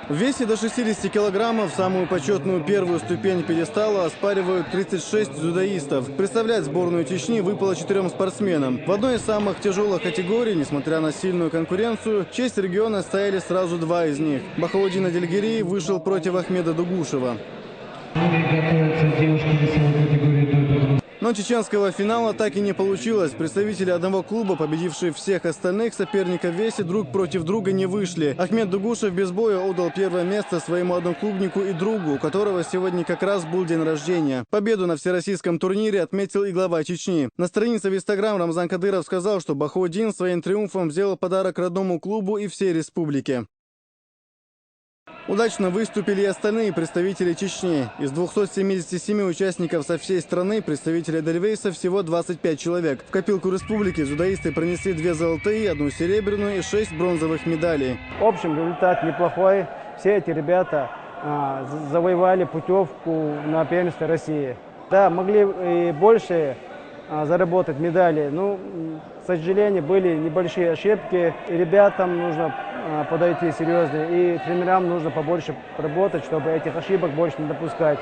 В весе до 60 килограммов самую почетную первую ступень пьедестала оспаривают 36 дзюдоистов. Представлять сборную Чечни выпало 4 спортсменам. В одной из самых тяжелых категорий, несмотря на сильную конкуренцию, в честь региона стояли сразу 2 из них. Бахаудин Адельгерей вышел против Ахмеда Дугушева. Но чеченского финала так и не получилось. Представители одного клуба, победившие всех остальных соперников в весе, друг против друга не вышли. Ахмед Дугушев без боя отдал первое место своему одноклубнику и другу, у которого сегодня как раз был день рождения. Победу на всероссийском турнире отметил и глава Чечни. На странице в Инстаграм Рамзан Кадыров сказал, что Бахаудин своим триумфом сделал подарок родному клубу и всей республике. Удачно выступили и остальные представители Чечни. Из 277 участников со всей страны представителей Эдельвейса всего 25 человек. В копилку республики дзюдоисты принесли 2 золотые, 1 серебряную и 6 бронзовых медалей. В общем, результат неплохой. Все эти ребята завоевали путевку на первенство России. Да, могли и больше заработать медали, но, к сожалению, были небольшие ошибки. И ребятам нужно подойти серьезно, и тренерам нужно побольше работать, чтобы этих ошибок больше не допускать.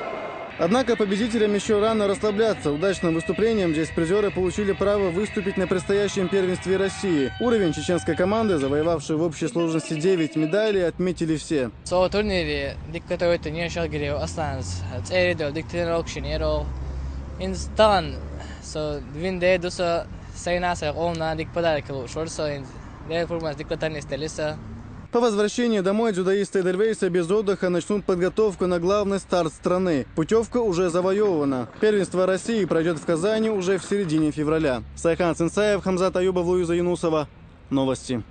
Однако победителям еще рано расслабляться. Удачным выступлением здесь призеры получили право выступить на предстоящем первенстве России. Уровень чеченской команды, завоевавшей в общей сложности 9 медалей, отметили все. По возвращении домой дзюдоисты Эдельвейса без отдыха начнут подготовку на главный старт страны. Путевка уже завоевана. Первенство России пройдет в Казани уже в середине февраля. Сайхан Цинцаев, Хамзат Аюбов, Луиза Юнусова. Новости.